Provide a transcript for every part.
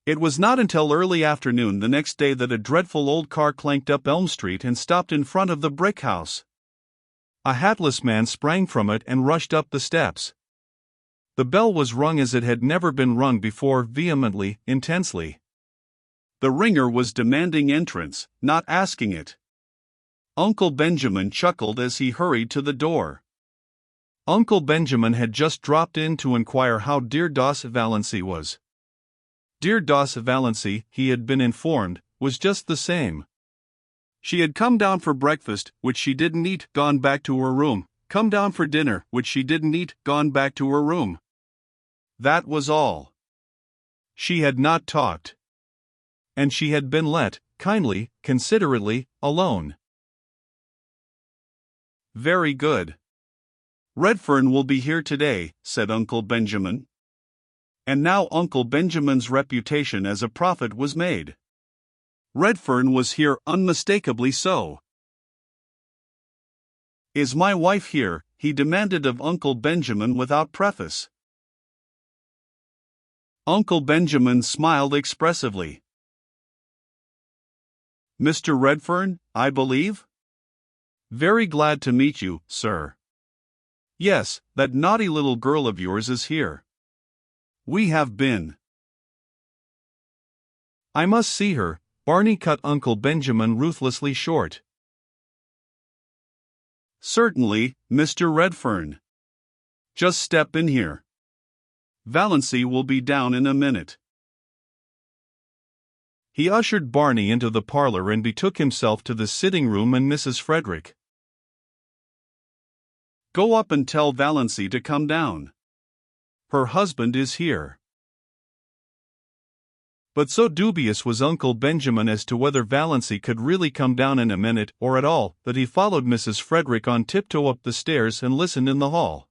It was not until early afternoon the next day that a dreadful old car clanked up Elm Street and stopped in front of the brick house. A hatless man sprang from it and rushed up the steps. The bell was rung as it had never been rung before, vehemently, intensely. The ringer was demanding entrance, not asking it. Uncle Benjamin chuckled as he hurried to the door. Uncle Benjamin had just dropped in to inquire how dear Doss Valency was. Dear Doss Valency, he had been informed, was just the same. She had come down for breakfast, which she didn't eat, gone back to her room, come down for dinner, which she didn't eat, gone back to her room. That was all. She had not talked. And she had been let, kindly, considerately, alone. Very good. Redfern will be here today, said Uncle Benjamin. And now Uncle Benjamin's reputation as a prophet was made. Redfern was here, unmistakably so. Is my wife here? He demanded of Uncle Benjamin without preface. Uncle Benjamin smiled expressively. Mr. Redfern, I believe? Very glad to meet you, sir. Yes, that naughty little girl of yours is here. We have been. I must see her, Barney cut Uncle Benjamin ruthlessly short. Certainly, Mr. Redfern. Just step in here. Valency will be down in a minute. He ushered Barney into the parlor and betook himself to the sitting room and Mrs. Frederick. Go up and tell Valency to come down. Her husband is here. But so dubious was Uncle Benjamin as to whether Valency could really come down in a minute or at all, that he followed Mrs. Frederick on tiptoe up the stairs and listened in the hall.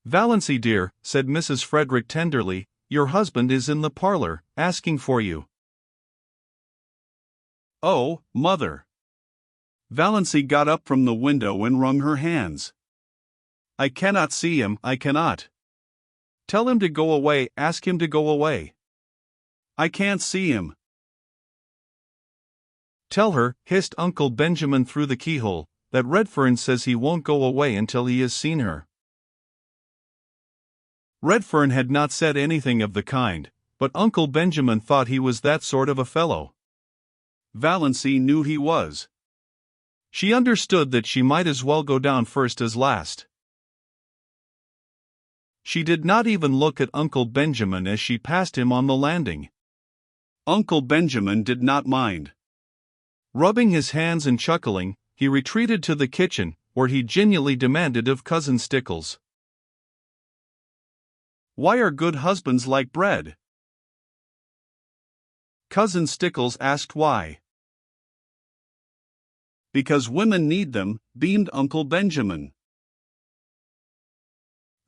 Valency dear, said Mrs. Frederick tenderly, your husband is in the parlor, asking for you. Oh, mother. Valency got up from the window and wrung her hands. I cannot see him, I cannot. Tell him to go away, ask him to go away. I can't see him. Tell her, hissed Uncle Benjamin through the keyhole, that Redfern says he won't go away until he has seen her. Redfern had not said anything of the kind, but Uncle Benjamin thought he was that sort of a fellow. Valency knew he was. She understood that she might as well go down first as last. She did not even look at Uncle Benjamin as she passed him on the landing. Uncle Benjamin did not mind. Rubbing his hands and chuckling, he retreated to the kitchen, where he genially demanded of Cousin Stickles. Why are good husbands like bread? Cousin Stickles asked why. Because women need them, beamed Uncle Benjamin.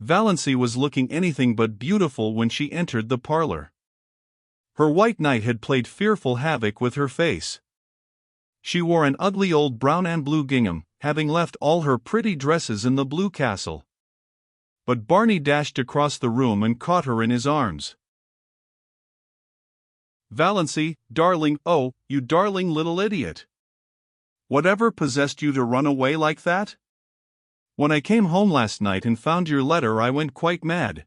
Valency was looking anything but beautiful when she entered the parlor. Her white night had played fearful havoc with her face. She wore an ugly old brown and blue gingham, having left all her pretty dresses in the Blue Castle. But Barney dashed across the room and caught her in his arms. Valency, darling, oh, you darling little idiot. Whatever possessed you to run away like that? When I came home last night and found your letter, I went quite mad.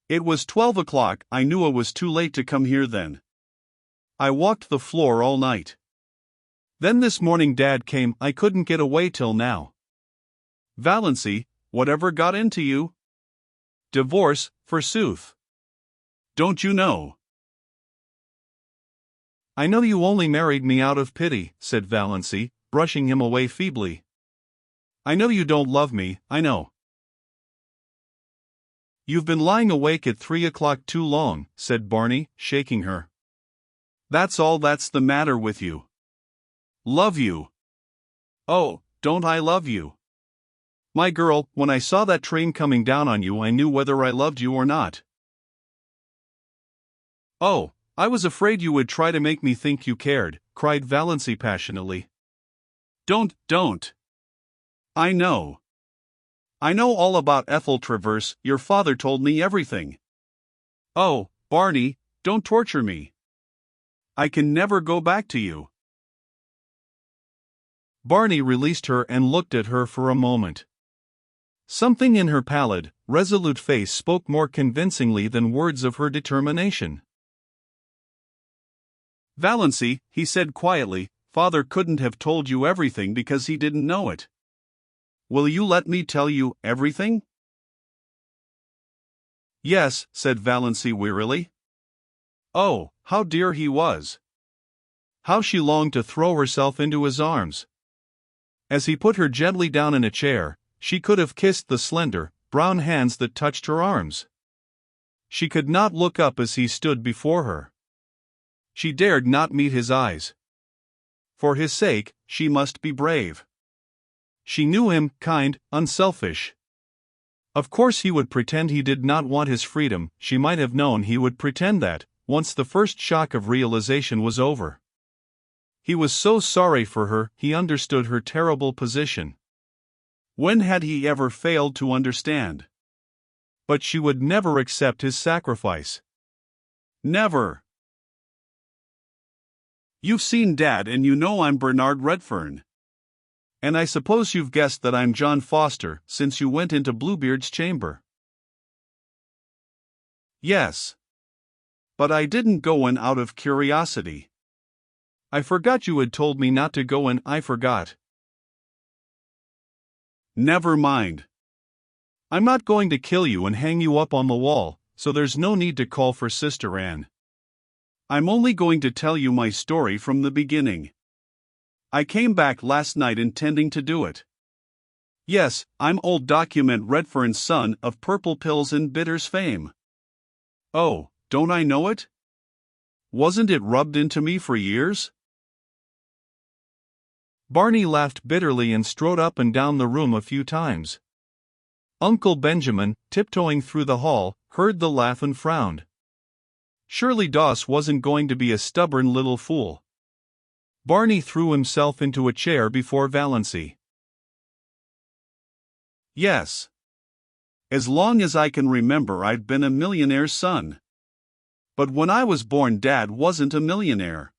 It was 12 o'clock, I knew it was too late to come here then. I walked the floor all night. Then this morning Dad came, I couldn't get away till now. Valency, whatever got into you? Divorce, forsooth. Don't you know? I know you only married me out of pity, said Valency, brushing him away feebly. I know you don't love me, I know. You've been lying awake at 3 o'clock too long, said Barney, shaking her. That's all that's the matter with you. Love you. Oh, don't I love you? My girl, when I saw that train coming down on you I knew whether I loved you or not. Oh, I was afraid you would try to make me think you cared, cried Valency passionately. Don't. I know. I know all about Ethel Traverse, your father told me everything. Oh, Barney, don't torture me. I can never go back to you. Barney released her and looked at her for a moment. Something in her pallid, resolute face spoke more convincingly than words of her determination. Valency, he said quietly, Father couldn't have told you everything because he didn't know it. Will you let me tell you everything? Yes, said Valency wearily. Oh, how dear he was. How she longed to throw herself into his arms. As he put her gently down in a chair, she could have kissed the slender, brown hands that touched her arms. She could not look up as he stood before her. She dared not meet his eyes. For his sake, she must be brave. She knew him, kind, unselfish. Of course he would pretend he did not want his freedom. She might have known he would pretend that, once the first shock of realization was over. He was so sorry for her, he understood her terrible position. When had he ever failed to understand? But she would never accept his sacrifice. Never. You've seen Dad and you know I'm Bernard Redfern. And I suppose you've guessed that I'm John Foster, since you went into Bluebeard's chamber. Yes. But I didn't go in out of curiosity. I forgot you had told me not to go and I forgot. Never mind. I'm not going to kill you and hang you up on the wall, so there's no need to call for Sister Anne. I'm only going to tell you my story from the beginning. I came back last night intending to do it. Yes, I'm old Document Redfern's son of Purple Pills and Bitters fame. Oh, don't I know it? Wasn't it rubbed into me for years? Barney laughed bitterly and strode up and down the room a few times. Uncle Benjamin, tiptoeing through the hall, heard the laugh and frowned. Surely Doss wasn't going to be a stubborn little fool. Barney threw himself into a chair before Valency. Yes. As long as I can remember, I've been a millionaire's son. But when I was born, Dad wasn't a millionaire.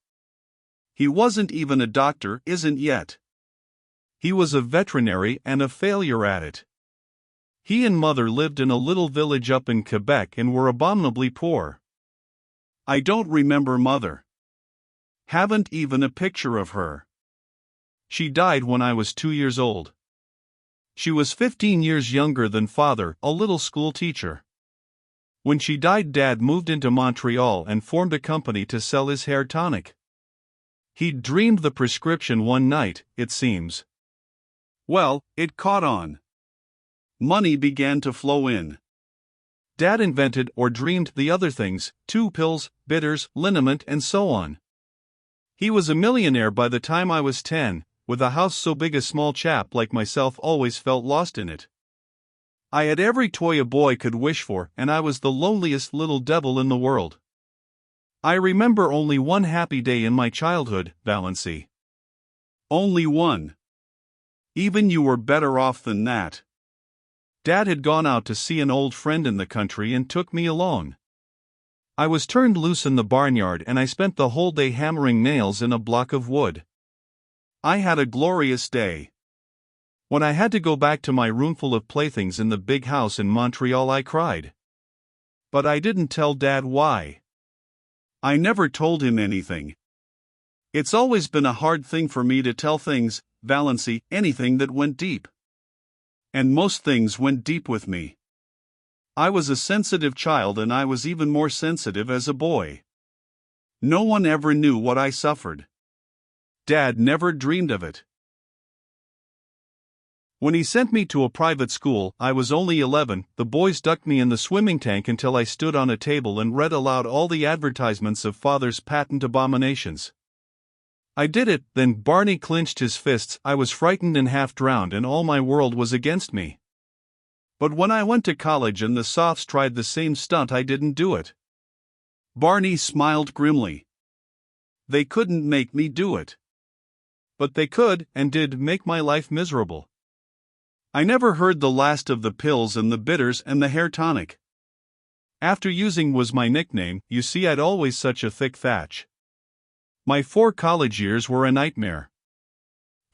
He wasn't even a doctor, isn't yet. He was a veterinary and a failure at it. He and Mother lived in a little village up in Quebec and were abominably poor. I don't remember Mother. Haven't even a picture of her. She died when I was 2 years old. She was 15 years younger than Father, a little school teacher. When she died, Dad moved into Montreal and formed a company to sell his hair tonic. He'd dreamed the prescription one night, it seems. Well, it caught on. Money began to flow in. Dad invented or dreamed the other things, too: pills, bitters, liniment, and so on. He was a millionaire by the time I was 10, with a house so big a small chap like myself always felt lost in it. I had every toy a boy could wish for, and I was the loneliest little devil in the world. I remember only one happy day in my childhood, Valency. Only one. Even you were better off than that. Dad had gone out to see an old friend in the country and took me along. I was turned loose in the barnyard and I spent the whole day hammering nails in a block of wood. I had a glorious day. When I had to go back to my roomful of playthings in the big house in Montreal, I cried. But I didn't tell Dad why. I never told him anything. It's always been a hard thing for me to tell things, Valency, anything that went deep. And most things went deep with me. I was a sensitive child, and I was even more sensitive as a boy. No one ever knew what I suffered. Dad never dreamed of it. When he sent me to a private school, I was only 11. The boys ducked me in the swimming tank until I stood on a table and read aloud all the advertisements of Father's patent abominations. I did it, then Barney clenched his fists. I was frightened and half drowned, and all my world was against me. But when I went to college and the Sophs tried the same stunt, I didn't do it. Barney smiled grimly. They couldn't make me do it. But they could, and did, make my life miserable. I never heard the last of the pills and the bitters and the hair tonic. After using was my nickname, you see I'd always such a thick thatch. My 4 college years were a nightmare.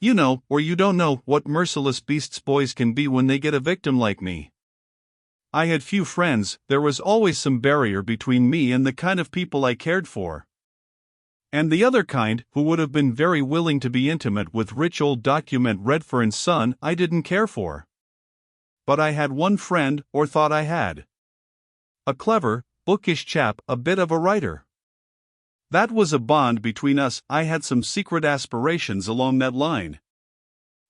You know, or you don't know, what merciless beasts boys can be when they get a victim like me. I had few friends, there was always some barrier between me and the kind of people I cared for. And the other kind, who would have been very willing to be intimate with rich old document Redfern's son, I didn't care for. But I had one friend, or thought I had. A clever, bookish chap, a bit of a writer. That was a bond between us. I had some secret aspirations along that line.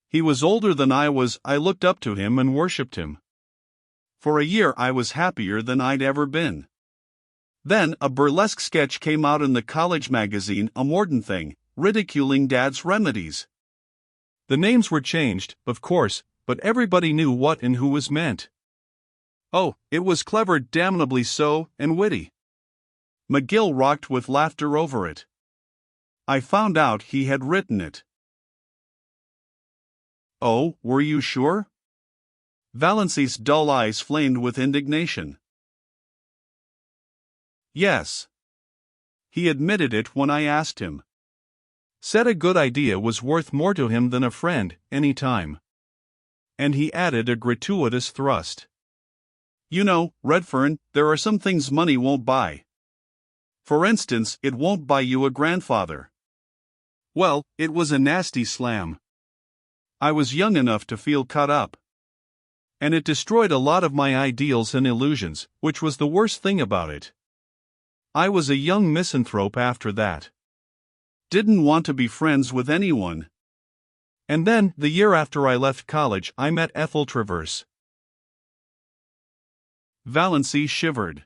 He was older than I was, I looked up to him and worshipped him. For a year I was happier than I'd ever been. Then a burlesque sketch came out in the college magazine, a modern thing, ridiculing Dad's remedies. The names were changed, of course, but everybody knew what and who was meant. Oh, it was clever, damnably so, and witty. McGill rocked with laughter over it. I found out he had written it. Oh, were you sure? Valency's dull eyes flamed with indignation. Yes. He admitted it when I asked him. Said a good idea was worth more to him than a friend, any time. And he added a gratuitous thrust. You know, Redfern, there are some things money won't buy. For instance, it won't buy you a grandfather. Well, it was a nasty slam. I was young enough to feel cut up. And it destroyed a lot of my ideals and illusions, which was the worst thing about it. I was a young misanthrope after that. Didn't want to be friends with anyone. And then, the year after I left college, I met Ethel Traverse. Valency shivered.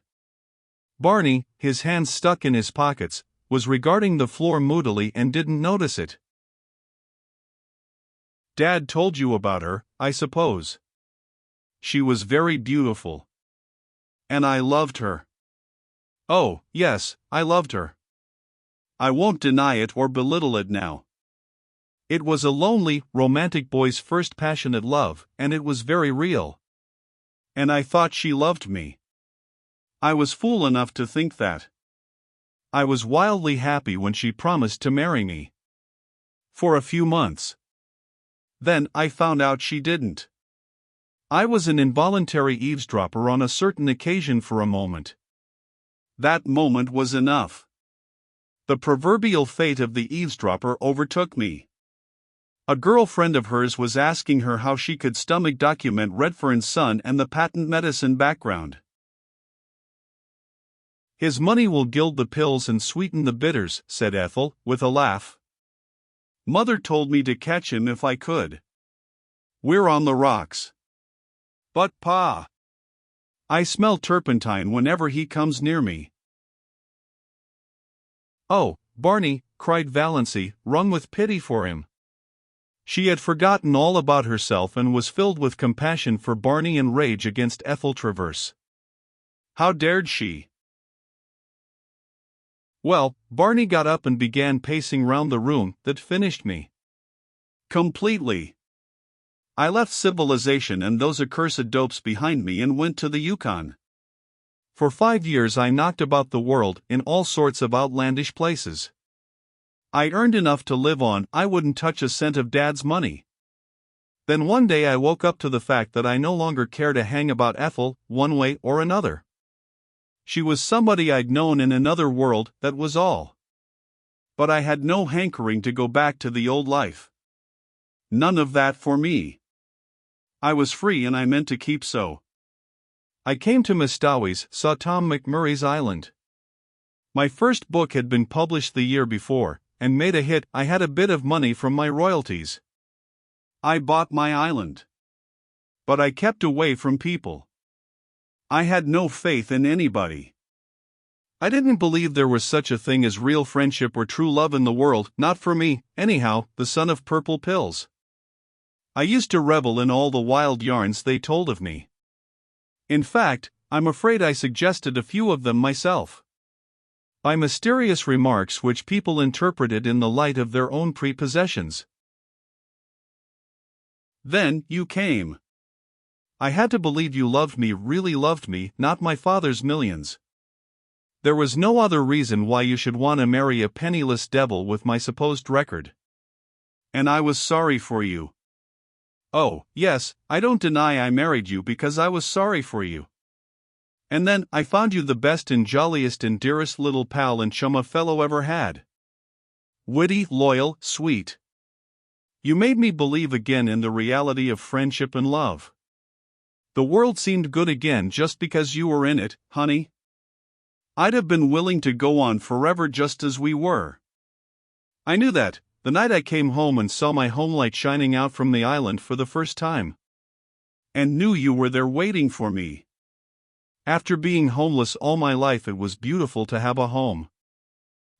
Barney, his hands stuck in his pockets, was regarding the floor moodily and didn't notice it. Dad told you about her, I suppose. She was very beautiful. And I loved her. Oh, yes, I loved her. I won't deny it or belittle it now. It was a lonely, romantic boy's first passionate love, and it was very real. And I thought she loved me. I was fool enough to think that. I was wildly happy when she promised to marry me. For a few months. Then I found out she didn't. I was an involuntary eavesdropper on a certain occasion for a moment. That moment was enough. The proverbial fate of the eavesdropper overtook me. A girlfriend of hers was asking her how she could stomach document Redfern's son and the patent medicine background. His money will gild the pills and sweeten the bitters, said Ethel, with a laugh. Mother told me to catch him if I could. We're on the rocks. But Pa! I smell turpentine whenever he comes near me. Oh, Barney, cried Valency, wrung with pity for him. She had forgotten all about herself and was filled with compassion for Barney and rage against Ethel Traverse. How dared she? Well, Barney got up and began pacing round the room. That finished me. Completely. I left civilization and those accursed dopes behind me and went to the Yukon. For 5 years I knocked about the world, in all sorts of outlandish places. I earned enough to live on. I wouldn't touch a cent of Dad's money. Then one day I woke up to the fact that I no longer cared a hang about Ethel, one way or another. She was somebody I'd known in another world, that was all. But I had no hankering to go back to the old life. None of that for me. I was free and I meant to keep so. I came to Mestawis, saw Tom McMurray's Island. My first book had been published the year before, and made a hit. I had a bit of money from my royalties. I bought my island. But I kept away from people. I had no faith in anybody. I didn't believe there was such a thing as real friendship or true love in the world, not for me, anyhow, the son of purple pills. I used to revel in all the wild yarns they told of me. In fact, I'm afraid I suggested a few of them myself. By mysterious remarks which people interpreted in the light of their own prepossessions. Then you came. I had to believe you loved me, really loved me, not my father's millions. There was no other reason why you should want to marry a penniless devil with my supposed record. And I was sorry for you. Oh, yes, I don't deny I married you because I was sorry for you. And then, I found you the best and jolliest and dearest little pal and chum a fellow ever had. Witty, loyal, sweet. You made me believe again in the reality of friendship and love. The world seemed good again just because you were in it, honey. I'd have been willing to go on forever just as we were. I knew that, the night I came home and saw my home light shining out from the island for the first time. And knew you were there waiting for me. After being homeless all my life, it was beautiful to have a home.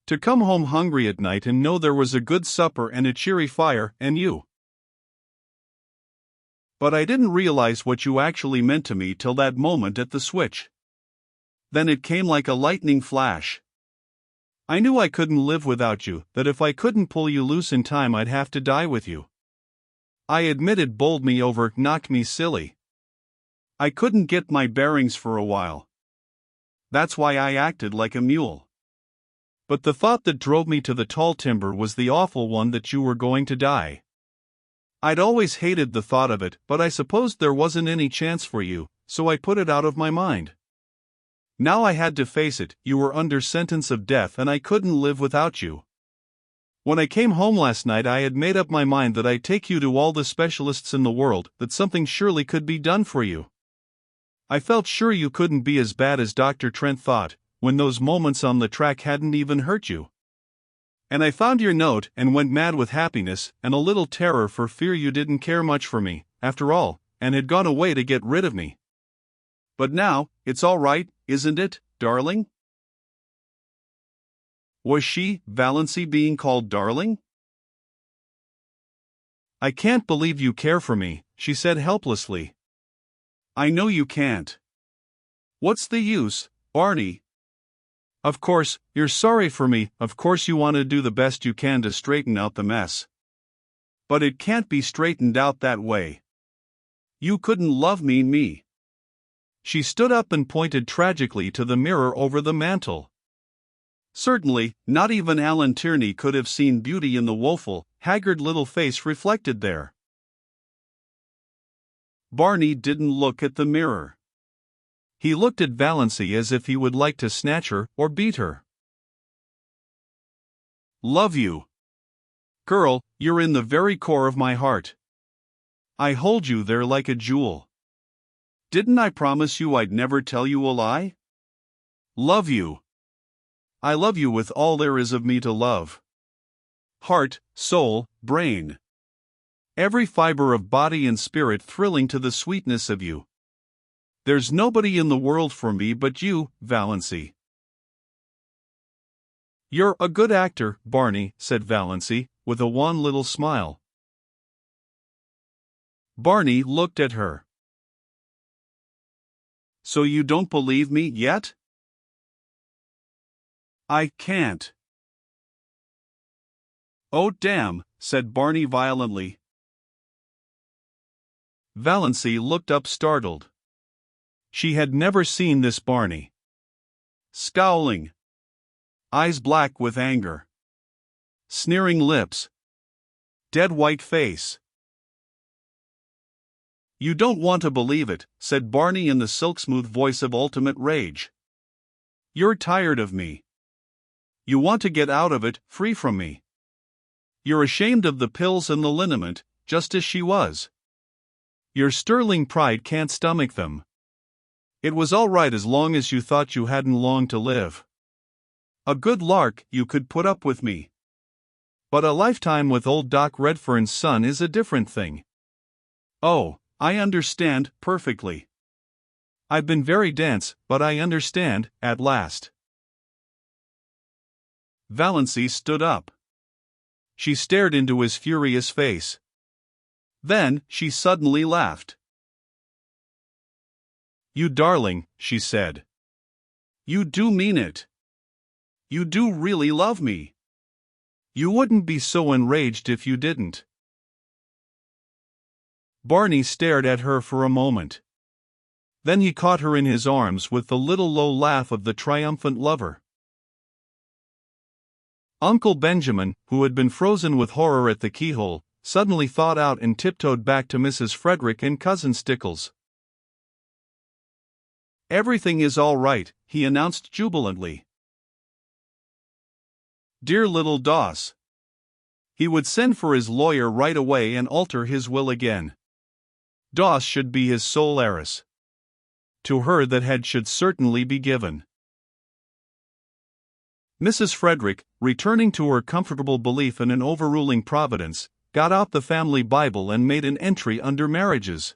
To come home hungry at night and know there was a good supper and a cheery fire, and you. But I didn't realize what you actually meant to me till that moment at the switch. Then it came like a lightning flash. I knew I couldn't live without you, that if I couldn't pull you loose in time I'd have to die with you. I admit it bowled me over, knocked me silly. I couldn't get my bearings for a while. That's why I acted like a mule. But the thought that drove me to the tall timber was the awful one, that you were going to die. I'd always hated the thought of it, but I supposed there wasn't any chance for you, so I put it out of my mind. Now I had to face it, you were under sentence of death and I couldn't live without you. When I came home last night I had made up my mind that I'd take you to all the specialists in the world, that something surely could be done for you. I felt sure you couldn't be as bad as Dr. Trent thought, when those moments on the track hadn't even hurt you. And I found your note and went mad with happiness and a little terror for fear you didn't care much for me, after all, and had gone away to get rid of me. But now, it's all right, isn't it, darling? Was she, Valency, being called darling? I can't believe you care for me, she said helplessly. I know you can't. What's the use, Barney? Of course, you're sorry for me, of course you want to do the best you can to straighten out the mess. But it can't be straightened out that way. You couldn't love me. She stood up and pointed tragically to the mirror over the mantel. Certainly, not even Alan Tierney could have seen beauty in the woeful, haggard little face reflected there. Barney didn't look at the mirror. He looked at Valency as if he would like to snatch her or beat her. Love you. Girl, you're in the very core of my heart. I hold you there like a jewel. Didn't I promise you I'd never tell you a lie? Love you. I love you with all there is of me to love. Heart, soul, brain. Every fiber of body and spirit thrilling to the sweetness of you. There's nobody in the world for me but you, Valency. You're a good actor, Barney, said Valency, with a wan little smile. Barney looked at her. So you don't believe me yet? I can't. Oh damn, said Barney violently. Valency looked up startled. She had never seen this Barney. Scowling. Eyes black with anger. Sneering lips. Dead white face. You don't want to believe it, said Barney in the silk-smooth voice of ultimate rage. You're tired of me. You want to get out of it, free from me. You're ashamed of the pills and the liniment, just as she was. Your sterling pride can't stomach them. It was all right as long as you thought you hadn't long to live. A good lark, you could put up with me. But a lifetime with old Doc Redfern's son is a different thing. Oh, I understand, perfectly. I've been very dense, but I understand, at last. Valency stood up. She stared into his furious face. Then, she suddenly laughed. You darling, she said. You do mean it. You do really love me. You wouldn't be so enraged if you didn't. Barney stared at her for a moment. Then he caught her in his arms with the little low laugh of the triumphant lover. Uncle Benjamin, who had been frozen with horror at the keyhole, suddenly thawed out and tiptoed back to Mrs. Frederick and Cousin Stickles. "Everything is all right," he announced jubilantly. Dear little Doss. He would send for his lawyer right away and alter his will again. Doss should be his sole heiress. To her that head should certainly be given. Mrs. Frederick, returning to her comfortable belief in an overruling providence, got out the family Bible and made an entry under marriages.